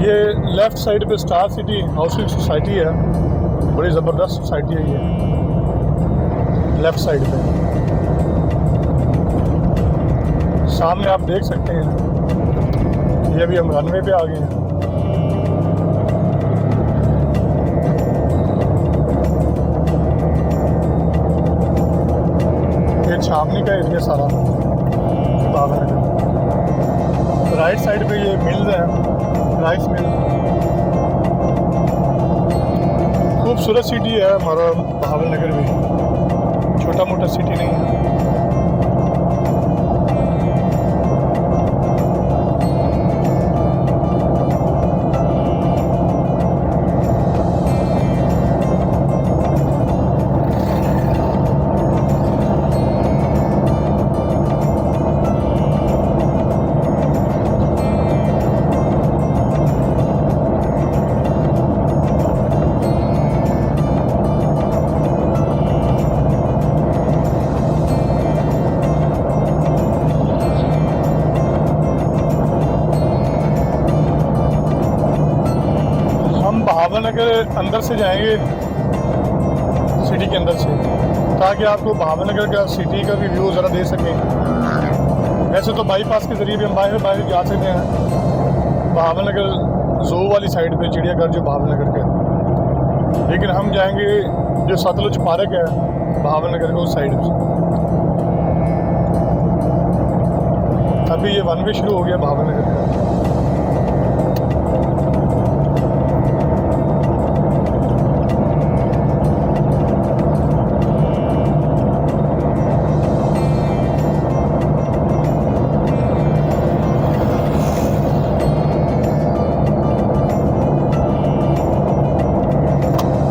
ये left side पे star city housing society है, बड़ी ज़बरदस्त सोसाइटी है ये। लेफ़्ट साइड पे सामने आप देख सकते हैं, ये अभी हम रनवे पे आ गए हैं। ये छावनी का एरिया सारा बाबा। राइट साइड पे ये मिल है, राइस मिल। खूबसूरत सिटी है हमारा बहावलनगर भी, छोटा मोटा सिटी नहीं है। बहावलनगर अंदर से जाएंगे सिटी के अंदर से, ताकि आपको बहावलनगर का सिटी का भी व्यू ज़रा दे सकें। वैसे तो बाईपास के ज़रिए भी हम बाहर जा सकते हैं, बहावलनगर ज़ू वाली साइड पे, चिड़ियाघर जो बहावलनगर का, लेकिन हम जाएंगे जो सतलुज पार्क है बहावलनगर के उस साइड से। अभी ये वन वे शुरू हो गया बहावलनगर का।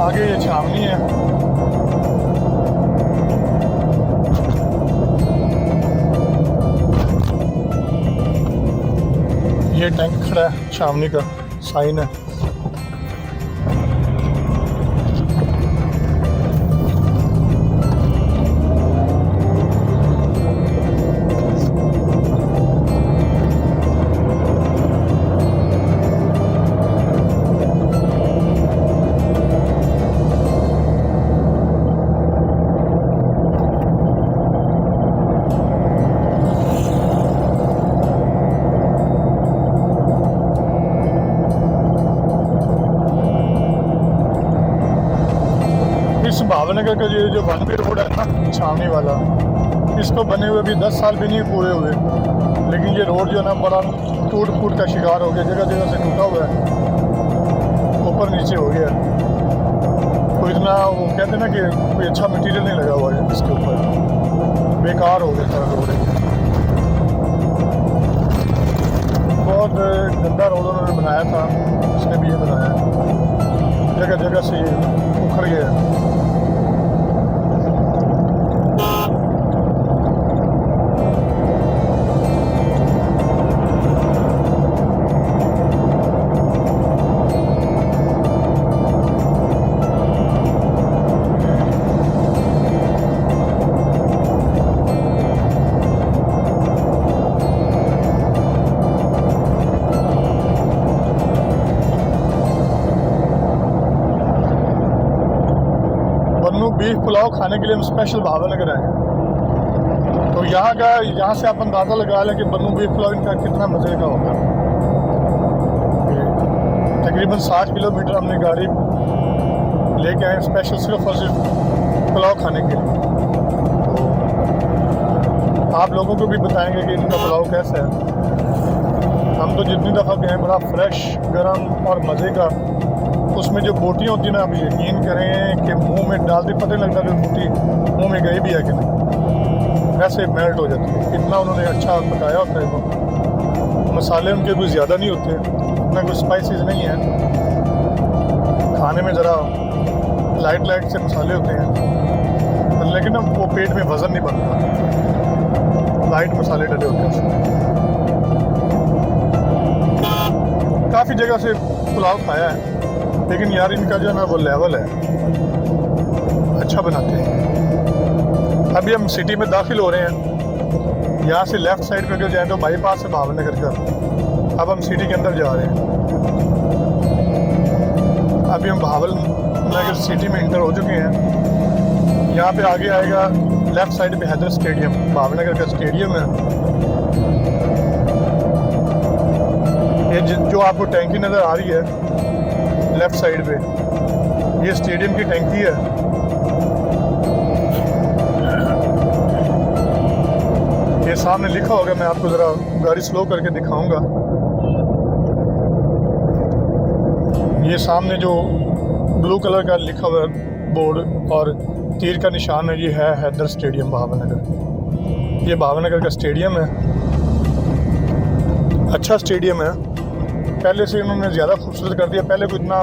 आगे ये छावनी है। ये टैंक खड़ा है, छावनी का साइन है। इस बहावलनगर का ये जो वन वे रोड है ना, छावनी वाला, इसको बने हुए अभी 10 साल भी नहीं पूरे हुए, लेकिन ये रोड जो है ना बड़ा टूट फूट का शिकार हो गया, जगह जगह से टूटा हुआ है, ऊपर नीचे हो गया। कोई इतना वो कहते हैं ना कि कोई अच्छा मटेरियल नहीं लगा हुआ है इसके ऊपर, बेकार हो गया सारा रोड। बहुत गंदा रोड उन्होंने बनाया था, उसने भी ये बनाया, जगह जगह से ये उखड़ गया। बीफ पुलाव खाने के लिए हम स्पेशल बहावलनगर आए हैं, तो यहाँ से आप अंदाज़ा लगा लें कि बन्नू बीफ पुलाव इनका कितना मज़े का होगा। तकरीबन 60 किलोमीटर हमने गाड़ी लेके आए स्पेशल सिर्फ और सिर्फ पुलाव खाने के लिए। तो आप लोगों को भी बताएंगे कि इनका पुलाव कैसा है। हम तो जितनी दफ़ा गए बड़ा फ्रेश, गर्म और मज़े का। उसमें जो बोटियाँ होती हैं ना, आप यकीन करें कि मुंह में डाल दी, पता नहीं लगता कि बोटी मुंह में गई भी है कि नहीं, वैसे मेल्ट हो जाती है। इतना उन्होंने अच्छा पकाया होता है वो। मसाले उनके कोई ज़्यादा नहीं होते, इतना कोई स्पाइसेस नहीं है, खाने में ज़रा लाइट से मसाले होते हैं, लेकिन अब वो पेट में वज़न नहीं बनता, लाइट मसाले डले होते हैं उसमें। काफ़ी जगह से पुलाव खाया है, लेकिन यार इनका जो है ना वो लेवल है, अच्छा बनाते हैं। अभी हम सिटी में दाखिल हो रहे हैं, यहाँ से लेफ़्ट साइड पे अगर जाएँ तो बाईपास से बहावलनगर का, अब हम सिटी के अंदर जा रहे हैं। अभी हम बहावल नगर सिटी में इंटर हो चुके हैं। यहाँ पे आगे आएगा लेफ़्ट साइड पे हैदर स्टेडियम, बहावल नगर का स्टेडियम है। ये जो आपको टैंकी नज़र आ रही है लेफ़्ट साइड पे, ये स्टेडियम की टैंकी है। ये सामने लिखा होगा, मैं आपको ज़रा गाड़ी स्लो करके दिखाऊंगा। ये सामने जो ब्लू कलर का लिखा हुआ बोर्ड और तीर का निशान है, ये है हैदर स्टेडियम बहावल नगर। ये बहावल नगर का स्टेडियम है, अच्छा स्टेडियम है। पहले से इन्होंने ज़्यादा खूबसूरत कर दिया, पहले कोई इतना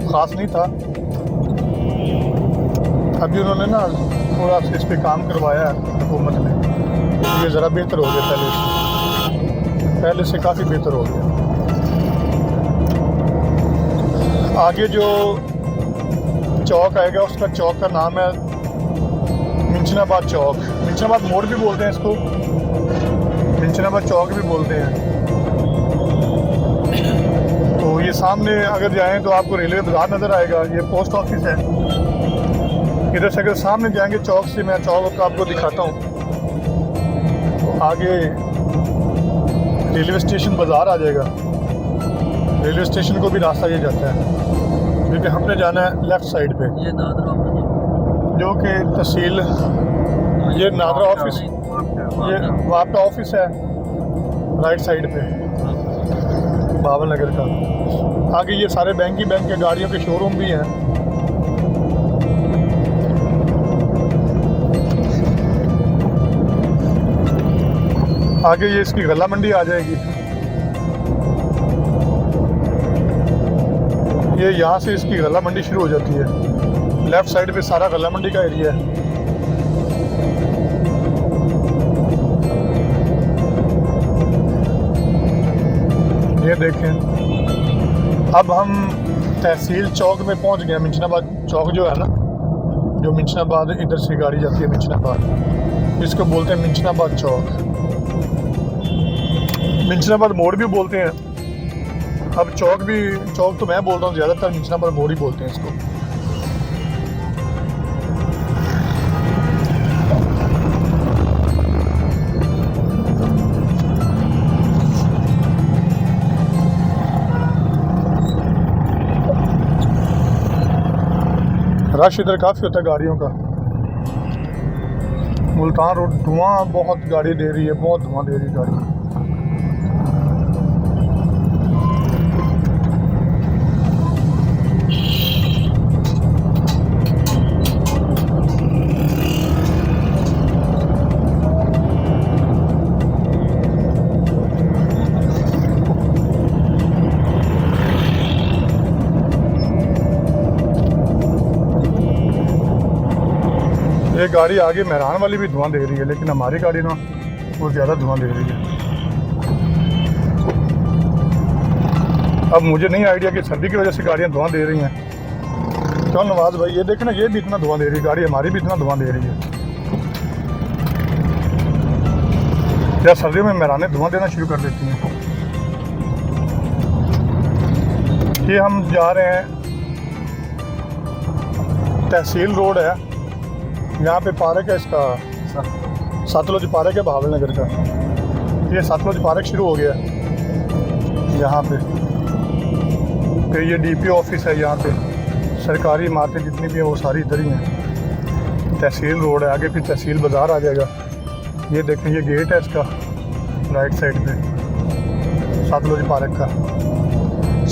ख़ास नहीं था। अभी उन्होंने ना थोड़ा सा इस पर काम करवाया है हुकूमत ने, ये ज़रा बेहतर हो गया पहले से काफ़ी बेहतर हो गया। आगे जो चौक आएगा उसका चौक का नाम है मिंचनाबाद चौक। मिंचनाबाद मोड़ भी बोलते हैं इसको, मिंचनाबाद चौक भी बोलते हैं। तो ये सामने अगर जाएं तो आपको रेलवे बाज़ार नज़र आएगा, ये पोस्ट ऑफिस है। इधर से अगर सामने जाएंगे चौक से, मैं चौक आपको दिखाता हूँ। तो आगे रेलवे स्टेशन बाज़ार आ जाएगा, रेलवे स्टेशन को भी रास्ता ये जाता है, क्योंकि हमने जाना है लेफ़्ट साइड पे, जो कि तहसील, ये नादरा ऑफिस, ये वहाँ पे ऑफिस है राइट साइड पे बहावल नगर का। आगे ये सारे बैंक के गाड़ियों के शोरूम भी हैं। आगे ये इसकी गला मंडी आ जाएगी। ये यहाँ से इसकी गला मंडी शुरू हो जाती है, लेफ़्ट साइड पे सारा गला मंडी का एरिया है। ये देखें, अब हम तहसील चौक में पहुंच गए। मिंचनाबाद चौक जो है ना, जो मिंचनाबाद इधर से गाड़ी जाती है मिंचनाबाद, इसको बोलते हैं मिंचनाबाद चौक। मिंचनाबाद मोड़ भी बोलते हैं। अब चौक तो मैं बोलता हूँ, ज़्यादातर मिंचनाबाद मोड़ ही बोलते हैं इसको। रश इधर काफ़ी होता है गाड़ियों का। मुल्तान रोड धुआं बहुत गाड़ी दे रही है, बहुत धुआं दे रही है गाड़ी। ये गाड़ी आगे मेहरान वाली भी धुआं दे रही है, लेकिन हमारी गाड़ी ना वो ज़्यादा धुआं दे रही है। अब मुझे नहीं आइडिया कि सर्दी की वजह से गाड़ियाँ धुआं दे रही हैं। क्यों नवाज भाई, ये देखें ना, ये भी इतना धुआं दे रही है गाड़ी, हमारी भी इतना धुआं दे रही है। या सर्दियों में मेहरानें धुआं देना शुरू कर देती हैं। ये हम जा रहे हैं, तहसील रोड है, यहाँ पे पार्क है इसका, सतलुज पार्क है बहावल नगर का। ये सतलुज पार्क शुरू हो गया यहाँ पे। फिर ये डीपीओ ऑफिस है, यहाँ पे सरकारी इमारतें जितनी भी हैं वो सारी इधर ही हैं। तहसील रोड है, आगे फिर तहसील बाज़ार आ जाएगा। ये देखें, ये गेट है इसका राइट साइड पे सतलुज पार्क का।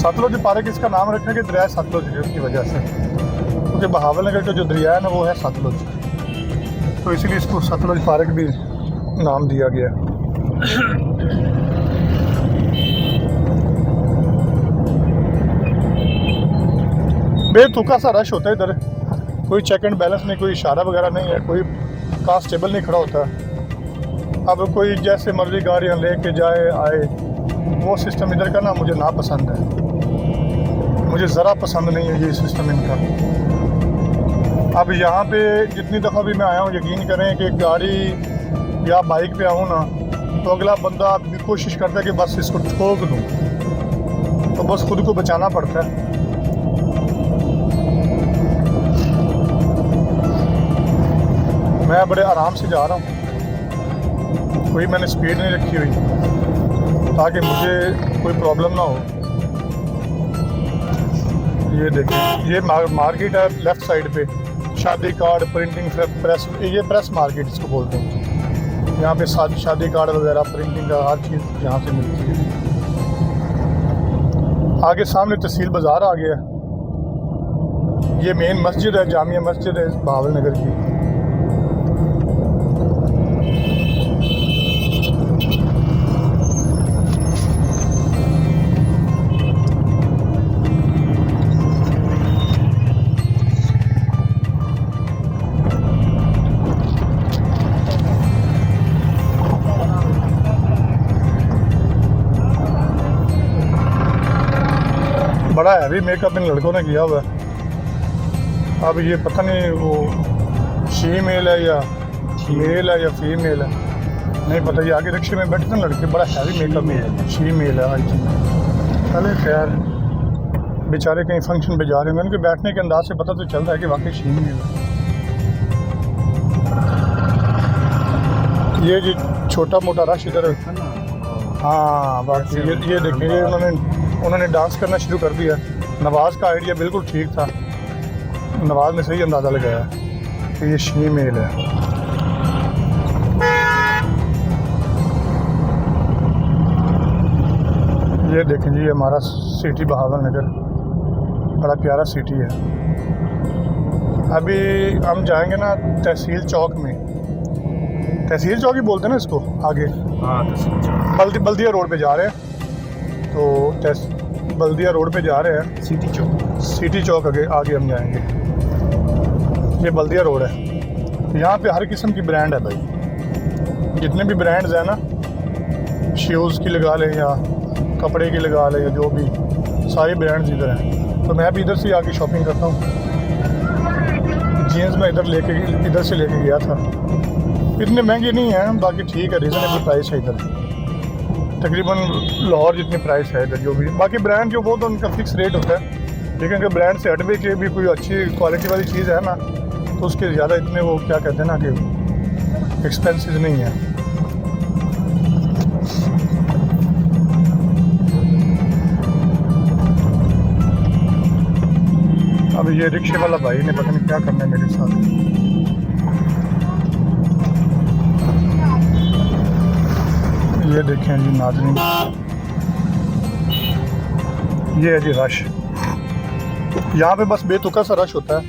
सतलुज पार्क इसका नाम रखा है कि दरिया सतलुज की वजह से, क्योंकि बहावल नगर का जो दरिया है ना वो है सतलुज, तो इसीलिए इसको सतलुज पार्क भी नाम दिया गया। बेतुका सा रश होता है इधर, कोई चेक एंड बैलेंस नहीं, कोई इशारा वगैरह नहीं है, कोई कांस्टेबल नहीं खड़ा होता। अब कोई जैसे मर्जी गाड़ियाँ लेके जाए आए, वो सिस्टम इधर का ना मुझे ना पसंद है, मुझे ज़रा पसंद नहीं है ये सिस्टम इनका। अब यहाँ पे जितनी दफ़ा भी मैं आया हूँ, यकीन करें कि गाड़ी या बाइक पे आऊँ ना, तो अगला बंदा कोशिश करता है कि बस इसको ठोक दूँ, तो बस खुद को बचाना पड़ता है। मैं बड़े आराम से जा रहा हूँ, कोई मैंने स्पीड नहीं रखी हुई ताकि मुझे कोई प्रॉब्लम ना हो। ये देखिए, ये मार्केट है लेफ़्ट साइड पे, शादी कार्ड, प्रिंटिंग प्रेस, ये प्रेस मार्केट इसको बोलते हैं। यहाँ पे शादी कार्ड वगैरह, प्रिंटिंग का हर चीज़ यहाँ से मिलती है। आगे सामने तहसील बाज़ार आ गया। ये मेन मस्जिद है, जामिया मस्जिद है बहावल नगर की। बड़ा हैवी मेकअप इन लड़कों ने किया हुआ है। अब ये पता नहीं वो फीमेल है या मेल है या फीमेल है, नहीं पता। ये आगे रिक्शे में बैठे थे लड़के, बड़ा हैवी मेकअप में है, फीमेल है आई थिंक। चले खैर, बेचारे कहीं फंक्शन पे जा रहे हैं, उनके बैठने के अंदाज से पता तो चल रहा है कि वाकई फीमेल है। ये जी छोटा मोटा रश इधर, हाँ बाकी ये देखिए, उन्होंने डांस करना शुरू कर दिया। नवाज़ का आइडिया बिल्कुल ठीक था, नवाज़ ने सही अंदाज़ा लगाया कि ये फीमेल है। ये देखें जी, हमारा सिटी बहावल नगर बड़ा प्यारा सिटी है। अभी हम जाएंगे ना तहसील चौक में, तहसील चौक ही बोलते हैं ना इसको आगे। हाँ, बल्दिया रोड पे जा रहे हैं, तो बल्दिया रोड पे जा रहे हैं। सिटी चौक आगे हम जाएंगे। ये बल्दिया रोड है। यहाँ पे हर किस्म की ब्रांड है भाई, जितने भी ब्रांड्स हैं ना, शूज़ की लगा लें या कपड़े की लगा लें या जो भी, सारी ब्रांड्स इधर हैं। तो मैं भी इधर से आके शॉपिंग करता हूँ। जीन्स मैं इधर से लेके गया था, इतने महंगे नहीं हैं, बाकी ठीक है, रीज़नेबल प्राइस है इधर। तकरीबन लाहौर जितनी प्राइस है इधर। जो भी बाकी ब्रांड जो वो तो उनका फिक्स रेट होता है, लेकिन अगर ब्रांड से हट के भी कोई अच्छी क्वालिटी वाली चीज़ है ना, तो उसके ज़्यादा इतने वो क्या कहते हैं ना कि एक्सपेंसिव नहीं है। अब ये रिक्शे वाला भाई ने पता नहीं क्या करना है मेरे साथ। ये देखें जी नाज़रीन, ये है जी रश। यहाँ पे बस बेतुका सा रश होता है।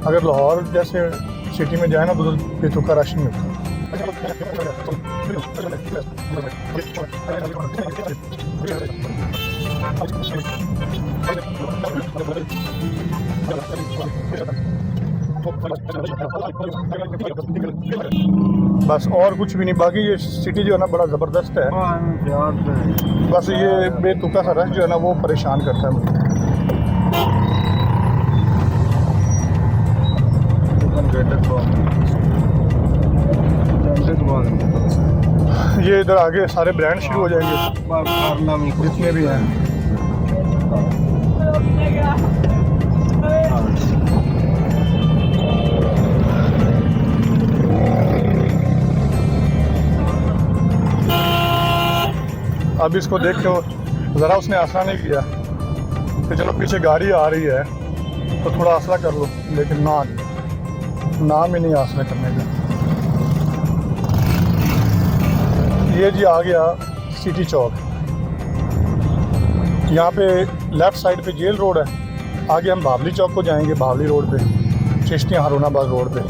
अगर लाहौर जैसे सिटी में जाए ना तो बेतुका रश नहीं होता। बस और कुछ भी नहीं, बाकी ये सिटी जो है ना बड़ा ज़बरदस्त है। बस ये बेतुका सा रश जो है ना वो परेशान करता है मुझे। ये इधर आगे सारे ब्रांड शुरू हो जाएंगे जितने भी हैं। अब इसको देख के ज़रा उसने आसरा नहीं किया कि चलो पीछे गाड़ी आ रही है तो थोड़ा आसरा कर लो, लेकिन नाम ही नहीं आसरा करने का। ये जी आ गया सिटी चौक। यहाँ पे लेफ़्ट साइड पे जेल रोड है, आगे हम बावली चौक को जाएंगे, बावली रोड पे, चिश्तियाँ हारूनाबाद रोड पे।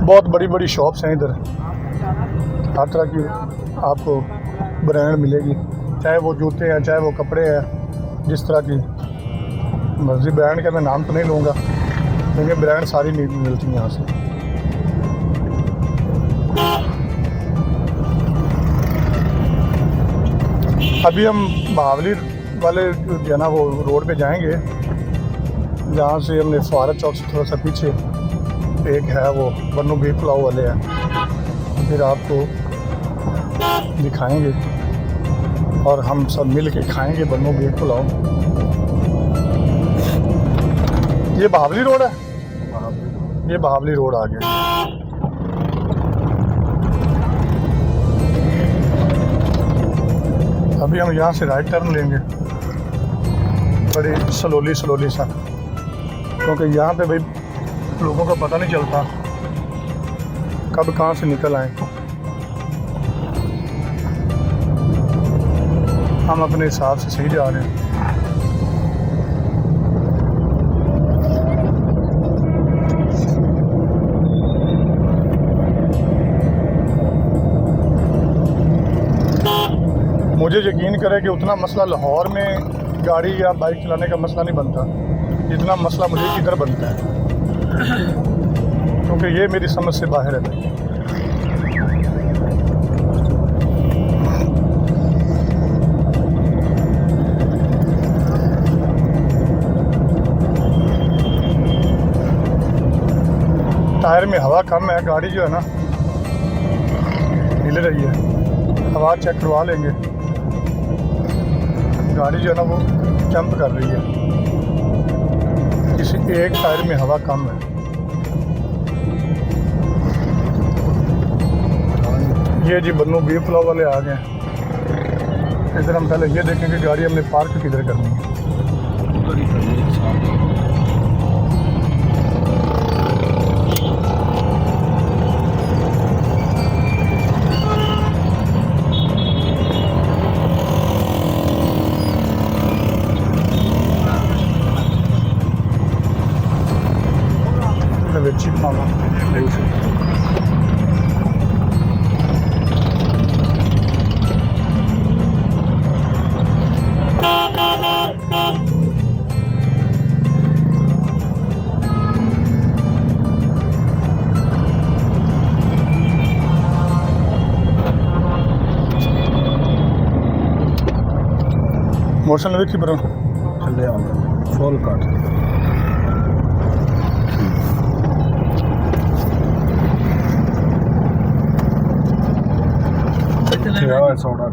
बहुत बड़ी बड़ी शॉप्स हैं इधर, हर तरह की आपको ब्रांड मिलेगी, चाहे वो जूते हैं चाहे वो कपड़े हैं, जिस तरह की मर्जी ब्रांड का मैं नाम तो नहीं लूँगा, क्योंकि ब्रांड सारी मिलती हैं यहाँ से। अभी हम बहावली वाले जो है ना वो रोड पे जाएंगे, जहाँ से हमने फुआरा चौक से थोड़ा सा पीछे एक है वो बन्नू बीफ पुलाव वाले हैं, फिर आपको दिखाएंगे और हम सब मिल के खाएँगे बन्नू बीफ पुलाव। ये बहावली रोड है, ये बहावली रोड आ गया। अभी हम यहाँ से राइट टर्न लेंगे बड़ी स्लोली सा, क्योंकि यहाँ पे भाई लोगों को पता नहीं चलता कब कहाँ से निकल आए। हम अपने हिसाब से सही जा रहे हैं। मुझे यकीन करें कि उतना मसला लाहौर में गाड़ी या बाइक चलाने का मसला नहीं बनता जितना मसला मुझे इधर बनता है, क्योंकि ये मेरी समझ से बाहर है भाई। टायर में हवा कम है, गाड़ी जो है ना हिल रही है, हवा चेक करवा लेंगे। गाड़ी जो है ना वो जंप कर रही है, किसी एक टायर में हवा कम है। ये जी बन्नू बी फ्लो वाले आ गए। इधर हम पहले ये देखेंगे गाड़ी हमने पार्क किधर करनी है। चीप मामा मोटरसाइकिल देखी पर फुल कट सोडा